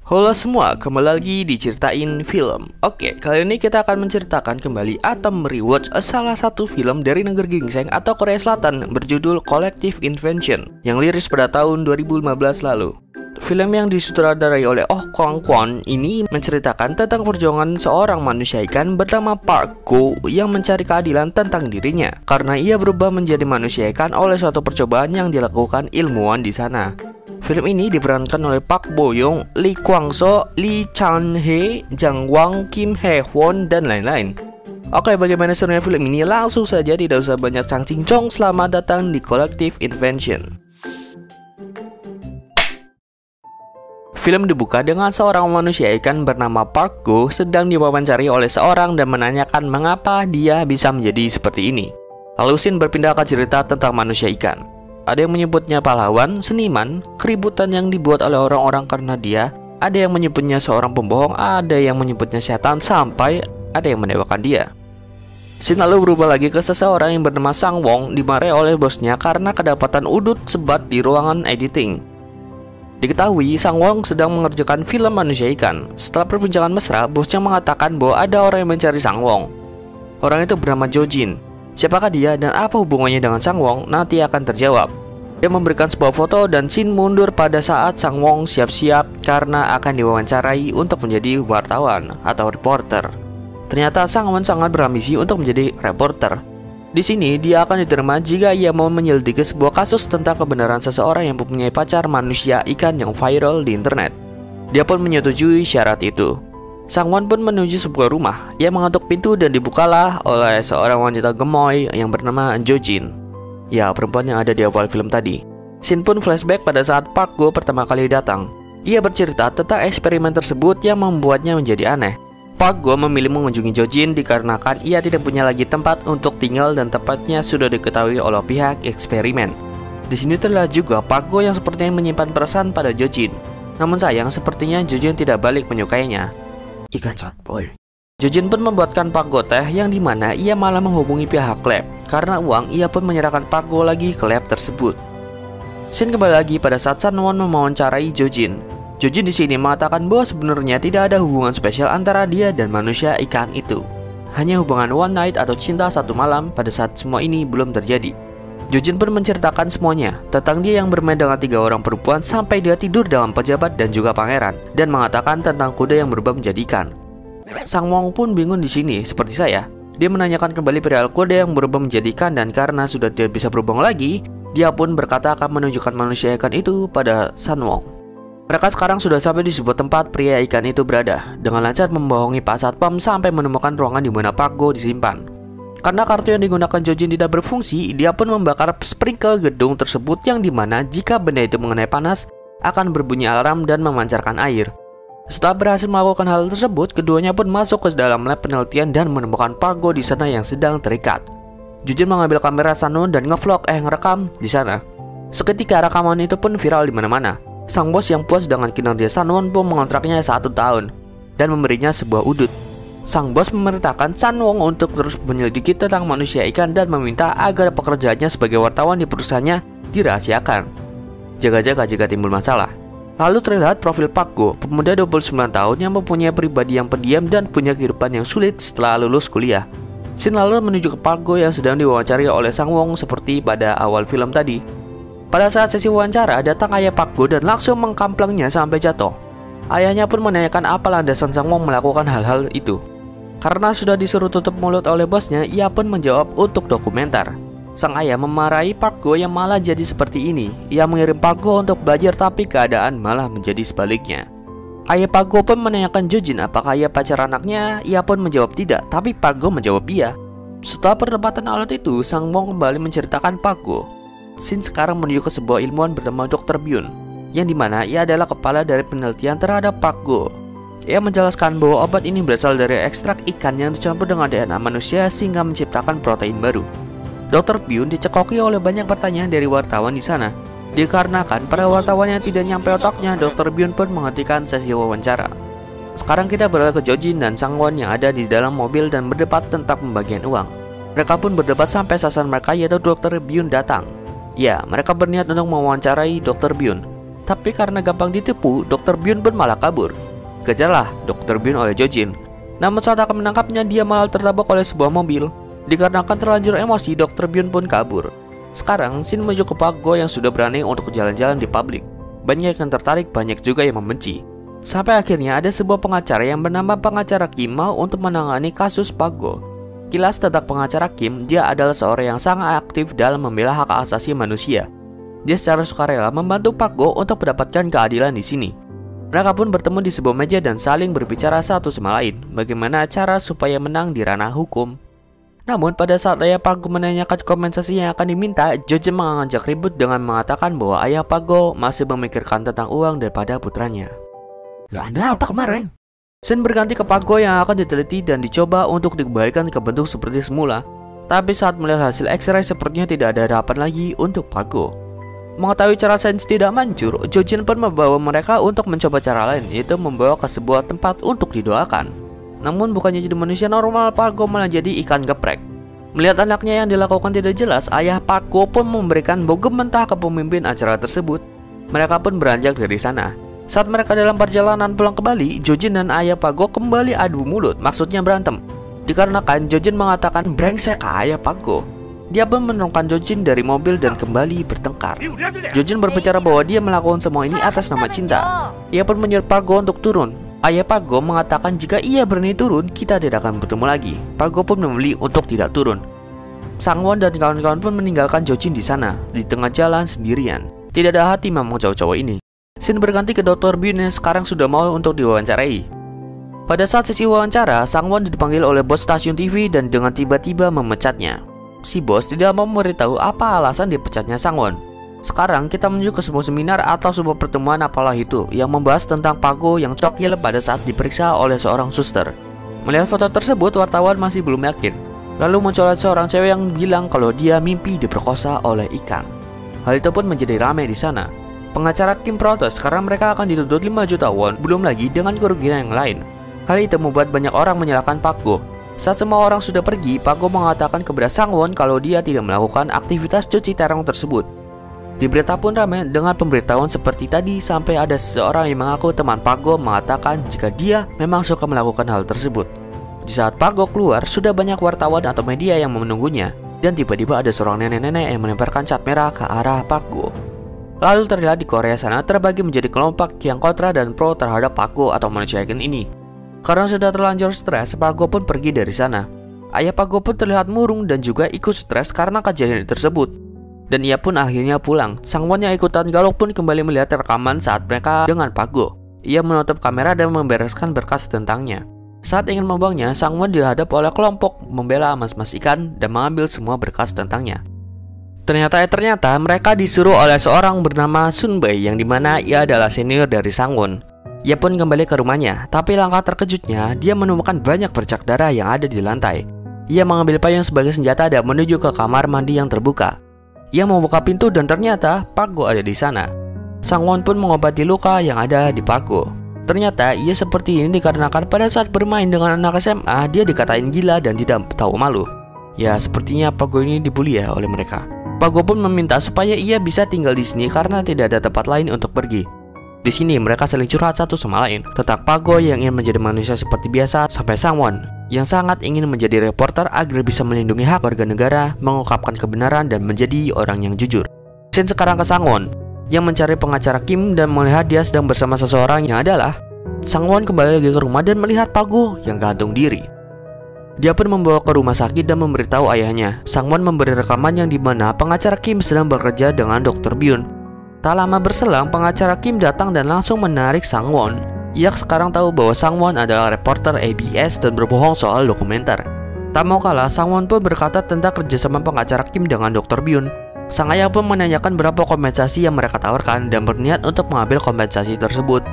Halo semua, kembali lagi di Ceritain Film. Oke, kali ini kita akan menceritakan kembali atau merewatch salah satu film dari negeri gingseng atau Korea Selatan berjudul Collective Invention yang liris pada tahun 2015 lalu. Film yang disutradarai oleh Oh Kwang Kwon ini menceritakan tentang perjuangan seorang manusia ikan bernama Park Go yang mencari keadilan tentang dirinya karena ia berubah menjadi manusia ikan oleh suatu percobaan yang dilakukan ilmuwan di sana. Film ini diperankan oleh Park Bo Young, Lee Kwang So, Lee Chan Hye, Jang Wang, Kim Hae Won, dan lain-lain. Oke, bagaimana serunya film ini? Langsung saja, tidak usah banyak cang-cincong. Selamat datang di Collective Invention. Film dibuka dengan seorang manusia ikan bernama Park Go sedang diwawancari oleh seorang dan menanyakan mengapa dia bisa menjadi seperti ini. Lalu scene berpindah ke cerita tentang manusia ikan. Ada yang menyebutnya pahlawan, seniman, keributan yang dibuat oleh orang-orang karena dia. Ada yang menyebutnya seorang pembohong, ada yang menyebutnya setan, sampai ada yang mendewakan dia. Scene lalu berubah lagi ke seseorang yang bernama Sang Wong dimarahi oleh bosnya karena kedapatan udut sebat di ruangan editing. Diketahui Sang Wong sedang mengerjakan film manusia ikan. Setelah perbincangan mesra, bosnya mengatakan bahwa ada orang yang mencari Sang Wong. Orang itu bernama Jo Jin. Siapakah dia dan apa hubungannya dengan Sang Wong? Nanti akan terjawab. Dia memberikan sebuah foto dan scene mundur pada saat Sang Wong siap-siap karena akan diwawancarai untuk menjadi wartawan atau reporter. Ternyata Sang Wong sangat berambisi untuk menjadi reporter. Di sini dia akan diterima jika ia mau menyelidiki sebuah kasus tentang kebenaran seseorang yang mempunyai pacar manusia ikan yang viral di internet. Dia pun menyetujui syarat itu. Sang Won pun menuju sebuah rumah. Ia mengetuk pintu dan dibukalah oleh seorang wanita gemoy yang bernama Jo Jin. Ya, perempuan yang ada di awal film tadi. Scene pun flashback pada saat Park Go pertama kali datang. Ia bercerita tentang eksperimen tersebut yang membuatnya menjadi aneh. Park Go memilih mengunjungi Jo Jin dikarenakan ia tidak punya lagi tempat untuk tinggal dan tempatnya sudah diketahui oleh pihak eksperimen. Di sini terlihat juga Park Go yang sepertinya menyimpan perasaan pada Jo Jin. Namun sayang, sepertinya Jo Jin tidak balik menyukainya. Ikan boy. Jo Jin pun membuatkan Park Go teh yang dimana ia malah menghubungi pihak lab. Karena uang, ia pun menyerahkan Park Go lagi ke lab tersebut. Scene kembali lagi pada saat San Won mewawancarai Jo Jin. Jo Jin di sini mengatakan bahwa sebenarnya tidak ada hubungan spesial antara dia dan manusia ikan itu. Hanya hubungan one night atau cinta satu malam pada saat semua ini belum terjadi. Jo Jin pun menceritakan semuanya tentang dia yang bermain dengan 3 orang perempuan sampai dia tidur dalam pejabat dan juga pangeran, dan mengatakan tentang kuda yang berubah menjadi ikan. Sang Wong pun bingung di sini seperti saya. Dia menanyakan kembali perihal kuda yang berubah menjadi ikan dan karena sudah tidak bisa berbohong lagi, dia pun berkata akan menunjukkan manusia ikan itu pada San Wong. Mereka sekarang sudah sampai di sebuah tempat pria ikan itu berada. Dengan lancar membohongi Pak Satpam sampai menemukan ruangan di mana Park Go disimpan. Karena kartu yang digunakan Jo Jin tidak berfungsi, dia pun membakar sprinkle gedung tersebut yang dimana jika benda itu mengenai panas akan berbunyi alarm dan memancarkan air. Setelah berhasil melakukan hal tersebut, keduanya pun masuk ke dalam lab penelitian dan menemukan Park Go di sana yang sedang terikat. Jo Jin mengambil kamera Sanwon dan ngevlog ngerekam di sana. Seketika rekaman itu pun viral di mana-mana. Sang bos yang puas dengan kinerja Sanwon pun mengontraknya 1 tahun dan memberinya sebuah udut. Sang bos memerintahkan San Wong untuk terus menyelidiki tentang manusia ikan dan meminta agar pekerjaannya sebagai wartawan di perusahaannya dirahasiakan. Jaga-jaga jika timbul masalah. Lalu terlihat profil Park Go, pemuda 29 tahun yang mempunyai pribadi yang pendiam dan punya kehidupan yang sulit setelah lulus kuliah. Scene lalu menuju ke Park Go yang sedang diwawancari oleh Sang Wong seperti pada awal film tadi. Pada saat sesi wawancara, datang ayah Park Go dan langsung mengkamplengnya sampai jatuh. Ayahnya pun menanyakan apa landasan Sang Wong melakukan hal-hal itu. Karena sudah disuruh tutup mulut oleh bosnya, ia pun menjawab untuk dokumenter. Sang ayah memarahi Park Go yang malah jadi seperti ini. Ia mengirim Park Go untuk belajar tapi keadaan malah menjadi sebaliknya. Ayah Park Go pun menanyakan Jo Jin apakah ia pacar anaknya. Ia pun menjawab tidak, tapi Park Go menjawab iya. Setelah perdebatan alat itu, Sang Wong kembali menceritakan Park Go. Scene sekarang menuju ke sebuah ilmuwan bernama Dr. Byun, yang dimana ia adalah kepala dari penelitian terhadap Park Go. Ia menjelaskan bahwa obat ini berasal dari ekstrak ikan yang dicampur dengan DNA manusia sehingga menciptakan protein baru. Dr. Byun dicekoki oleh banyak pertanyaan dari wartawan di sana. Dikarenakan para wartawan yang tidak nyampe otaknya, Dr. Byun pun menghentikan sesi wawancara. Sekarang kita beralih ke Jo Jin dan Sang Won yang ada di dalam mobil dan berdebat tentang pembagian uang. Mereka pun berdebat sampai sasaran mereka yaitu Dr. Byun datang. Ya, mereka berniat untuk mewawancarai Dr. Byun. tapi karena gampang ditipu, Dr. Byun pun malah kabur. Kejarlah Dr. Byun oleh Jojin. Namun saat akan menangkapnya, dia malah tertabrak oleh sebuah mobil. Dikarenakan terlanjur emosi, Dr. Byun pun kabur. Sekarang, Shin menuju ke Park Go yang sudah berani untuk jalan-jalan di publik. Banyak yang tertarik, banyak juga yang membenci. Sampai akhirnya ada sebuah pengacara yang bernama pengacara Kim mau untuk menangani kasus Park Go. Kilas tentang pengacara Kim, dia adalah seorang yang sangat aktif dalam membela hak asasi manusia. Dia secara sukarela membantu Park Go untuk mendapatkan keadilan di sini. Mereka pun bertemu di sebuah meja dan saling berbicara satu sama lain bagaimana cara supaya menang di ranah hukum. Namun pada saat ayah Park Go menanyakan kompensasi yang akan diminta, Jojin mengajak ribut dengan mengatakan bahwa ayah Park Go masih memikirkan tentang uang daripada putranya. Lah, Anda apa kemarin? Shin berganti ke Park Go yang akan diteliti dan dicoba untuk dikembalikan ke bentuk seperti semula. Tapi saat melihat hasil X-ray sepertinya tidak ada harapan lagi untuk Park Go. Mengetahui cara sains tidak manjur, Jojin pun membawa mereka untuk mencoba cara lain, yaitu membawa ke sebuah tempat untuk didoakan. Namun bukannya jadi manusia normal, Park Go malah jadi ikan geprek. Melihat anaknya yang dilakukan tidak jelas, ayah Park Go pun memberikan bogem mentah ke pemimpin acara tersebut. Mereka pun beranjak dari sana. Saat mereka dalam perjalanan pulang ke Bali, Jojin dan ayah Park Go kembali adu mulut, maksudnya berantem. Dikarenakan Jojin mengatakan brengsek ke ayah Park Go. Dia pun menurunkan Jojin dari mobil dan kembali bertengkar. Jojin berbicara bahwa dia melakukan semua ini atas nama cinta. Ia pun menyuruh Park Go untuk turun. Ayah Park Go mengatakan jika ia berani turun, kita tidak akan bertemu lagi. Park Go pun memilih untuk tidak turun. Sangwon dan kawan-kawan pun meninggalkan Jojin di sana, di tengah jalan sendirian. Tidak ada hati memang cowok-cowok ini. Shin berganti ke Dr. Byun yang sekarang sudah mau untuk diwawancarai. Pada saat sesi wawancara, Sangwon dipanggil oleh bos stasiun TV dan dengan tiba-tiba memecatnya. Si bos tidak mau memberitahu apa alasan dipecatnya Sangwon. Sekarang kita menuju ke sebuah seminar atau sebuah pertemuan apalah itu yang membahas tentang Park Go yang cokil pada saat diperiksa oleh seorang suster. Melihat foto tersebut, wartawan masih belum yakin. Lalu muncullah seorang cewek yang bilang kalau dia mimpi diperkosa oleh ikan. Hal itu pun menjadi ramai di sana. Pengacara Kim protes karena mereka akan dituntut 5 juta won, belum lagi dengan kerugian yang lain. Hal itu membuat banyak orang menyalahkan Park Go. Saat semua orang sudah pergi, Park Go mengatakan kepada Sangwon kalau dia tidak melakukan aktivitas cuci terong tersebut. Di berita pun ramai dengan pemberitahuan seperti tadi sampai ada seseorang yang mengaku teman Park Go mengatakan jika dia memang suka melakukan hal tersebut. Di saat Park Go keluar, sudah banyak wartawan atau media yang menunggunya, dan tiba-tiba ada seorang nenek-nenek yang melemparkan cat merah ke arah Park Go. Lalu terlihat di Korea sana terbagi menjadi kelompok yang kontra dan pro terhadap Park Go atau manusia ikan ini. Karena sudah terlanjur stres, Park Go pun pergi dari sana. Ayah Park Go pun terlihat murung dan juga ikut stres karena kejadian tersebut. Dan ia pun akhirnya pulang. Sangwon yang ikutan galak pun kembali melihat rekaman saat mereka dengan Park Go. Ia menutup kamera dan membereskan berkas tentangnya. Saat ingin membuangnya, Sangwon dihadap oleh kelompok membela mas-mas ikan dan mengambil semua berkas tentangnya. Ternyata mereka disuruh oleh seorang bernama Sun Bae yang dimana ia adalah senior dari Sangwon. Ia pun kembali ke rumahnya, tapi langkah terkejutnya dia menemukan banyak bercak darah yang ada di lantai. Ia mengambil payung sebagai senjata dan menuju ke kamar mandi yang terbuka. Ia membuka pintu dan ternyata Park Go ada di sana. Sangwon pun mengobati luka yang ada di Park Go. Ternyata ia seperti ini dikarenakan pada saat bermain dengan anak SMA dia dikatain gila dan tidak tahu malu. Ya sepertinya Park Go ini dibully ya oleh mereka. Park Go pun meminta supaya ia bisa tinggal di sini karena tidak ada tempat lain untuk pergi. Di sini mereka saling curhat satu sama lain tentang Park Go yang ingin menjadi manusia seperti biasa sampai Sangwon yang sangat ingin menjadi reporter agar bisa melindungi hak warga negara, mengungkapkan kebenaran dan menjadi orang yang jujur. Shin sekarang ke Sangwon yang mencari pengacara Kim dan melihat dia sedang bersama seseorang yang adalah Sangwon kembali lagi ke rumah dan melihat Park Go yang gantung diri. Dia pun membawa ke rumah sakit dan memberitahu ayahnya. Sangwon memberi rekaman yang dimana pengacara Kim sedang bekerja dengan Dr. Byun. Tak lama berselang, pengacara Kim datang dan langsung menarik Sangwon. Ia sekarang tahu bahwa Sangwon adalah reporter ABS dan berbohong soal dokumenter. Tak mau kalah, Sangwon pun berkata tentang kerjasama pengacara Kim dengan Dr. Byun. Sang ayah pun menanyakan berapa kompensasi yang mereka tawarkan dan berniat untuk mengambil kompensasi tersebut.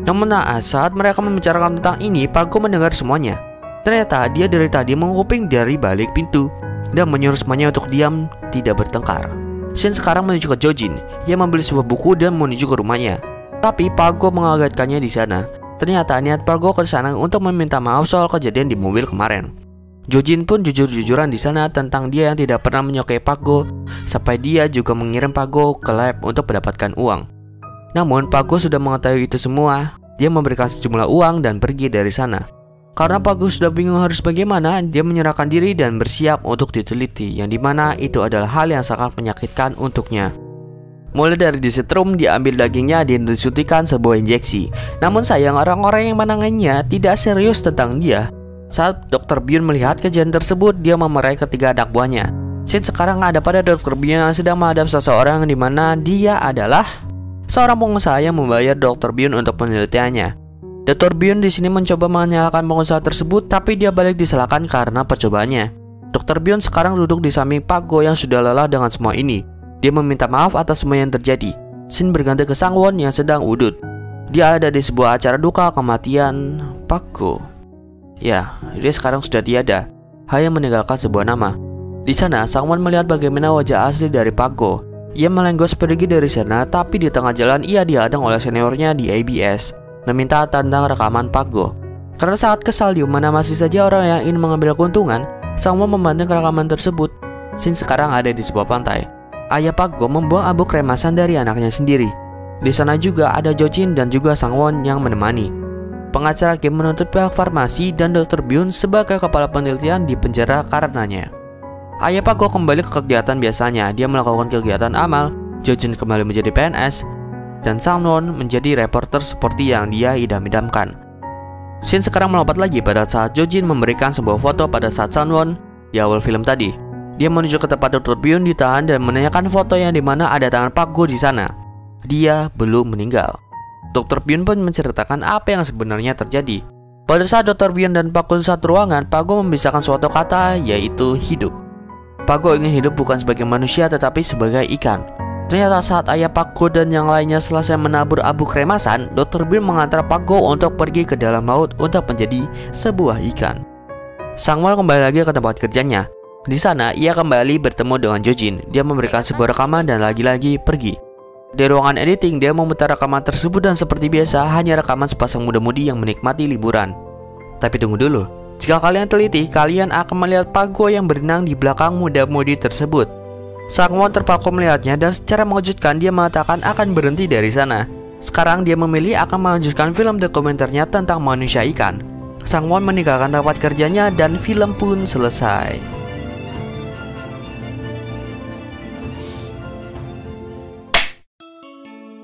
Namun saat mereka membicarakan tentang ini, Park Go mendengar semuanya. Ternyata dia dari tadi menguping dari balik pintu dan menyuruh semuanya untuk diam, tidak bertengkar. Shin sekarang menuju ke Jojin. Ia membeli sebuah buku dan menuju ke rumahnya. Tapi Park Go mengagetkannya di sana. Ternyata niat Park Go ke sana untuk meminta maaf soal kejadian di mobil kemarin. Jojin pun jujur-jujuran di sana tentang dia yang tidak pernah menyukai Park Go, sampai dia juga mengirim Park Go ke lab untuk mendapatkan uang. Namun Pak Go sudah mengetahui itu semua. Dia memberikan sejumlah uang dan pergi dari sana. Karena Pak Go sudah bingung harus bagaimana, dia menyerahkan diri dan bersiap untuk diteliti, yang dimana itu adalah hal yang sangat menyakitkan untuknya. Mulai dari disetrum, diambil dagingnya dan disuntikan sebuah injeksi. Namun sayang, orang-orang yang menanganinya tidak serius tentang dia. Saat Dr. Byun melihat kejadian tersebut, dia memarahi ketiga anak buahnya. Scene sekarang ada pada Dr. Byun yang sedang menghadap seseorang di mana dia adalah seorang pengusaha yang membayar Dr. Byun untuk penelitiannya. Dr. Byun di sini mencoba menyalahkan pengusaha tersebut, tapi dia balik disalahkan karena percobaannya. Dr. Byun sekarang duduk di samping Pak Go yang sudah lelah dengan semua ini. Dia meminta maaf atas semua yang terjadi. Scene berganti ke Sang Won yang sedang wudhu. Dia ada di sebuah acara duka kematian Pak Go. Ya, dia sekarang sudah tiada, hanya meninggalkan sebuah nama. Di sana, Sang Won melihat bagaimana wajah asli dari Pak Go. Ia melenggos pergi dari sana, tapi di tengah jalan ia dihadang oleh seniornya di ABS, meminta tentang rekaman Pak Go. Karena sangat kesal di mana masih saja orang yang ingin mengambil keuntungan, Sang Won membanting rekaman tersebut. Scene sekarang ada di sebuah pantai. Ayah Pak Go membuang abu kremasan dari anaknya sendiri. Di sana juga ada Jo Jin dan juga Sang Won yang menemani. Pengacara Kim menuntut pihak farmasi dan Dr. Byun sebagai kepala penelitian di penjara karenanya. Ayah Pak Go kembali ke kegiatan biasanya. Dia melakukan kegiatan amal. Jo Jin kembali menjadi PNS dan Sang Won menjadi reporter seperti yang dia idam-idamkan. Scene sekarang melompat lagi pada saat Jo Jin memberikan sebuah foto pada saat Sang Won di awal film tadi. Dia menuju ke tempat Dr. Byun ditahan dan menanyakan foto yang dimana ada tangan Pak Go di sana. Dia belum meninggal. Dr. Byun pun menceritakan apa yang sebenarnya terjadi. Pada saat Dr. Byun dan Pak Go satu ruangan, Pak Go membisarkan suatu kata, yaitu hidup. Pak Go ingin hidup bukan sebagai manusia tetapi sebagai ikan. Ternyata saat ayah Pak Go dan yang lainnya selesai menabur abu kremasan, Dr. Byun mengantar Pak Go untuk pergi ke dalam laut untuk menjadi sebuah ikan. Sang Won kembali lagi ke tempat kerjanya. Di sana, ia kembali bertemu dengan Jo Jin. Dia memberikan sebuah rekaman dan lagi-lagi pergi. Di ruangan editing, dia memutar rekaman tersebut dan seperti biasa, hanya rekaman sepasang muda-mudi yang menikmati liburan. Tapi tunggu dulu. Jika kalian teliti, kalian akan melihat Pak Go yang berenang di belakang muda-mudi tersebut. Sang Won terpaku melihatnya dan secara mengejutkan dia mengatakan akan berhenti dari sana. Sekarang dia memilih akan melanjutkan film dokumenternya tentang manusia ikan. Sang Won meninggalkan tempat kerjanya dan film pun selesai.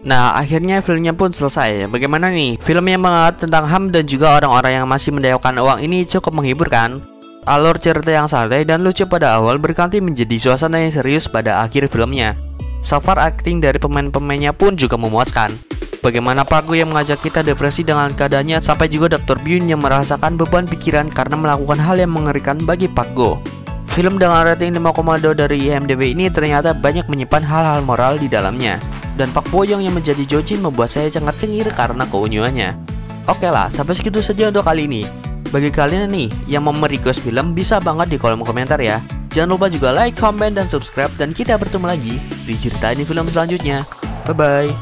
Nah, akhirnya filmnya pun selesai. Bagaimana nih? Film yang mengangkat tentang HAM dan juga orang-orang yang masih mendayaukan uang ini cukup menghibur kan? Alur cerita yang santai dan lucu pada awal berganti menjadi suasana yang serius pada akhir filmnya. So far, acting dari pemain-pemainnya pun juga memuaskan. Bagaimana Pak Go yang mengajak kita depresi dengan keadaannya, sampai juga Dr. Byun yang merasakan beban pikiran karena melakukan hal yang mengerikan bagi Pak Go. Film dengan rating 5,2 dari IMDb ini ternyata banyak menyimpan hal-hal moral di dalamnya. Dan Pak Boyong yang menjadi Jo Jin membuat saya sangat cengir karena keunyuannya. Oke lah, sampai segitu saja untuk kali ini. Bagi kalian nih yang mau request film, bisa banget di kolom komentar ya. Jangan lupa juga like, comment, dan subscribe. Dan kita bertemu lagi di cerita ini film selanjutnya. Bye-bye.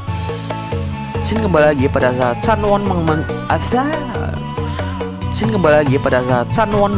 Scene kembali lagi pada saat Sang Won Scene kembali lagi pada saat Sang Won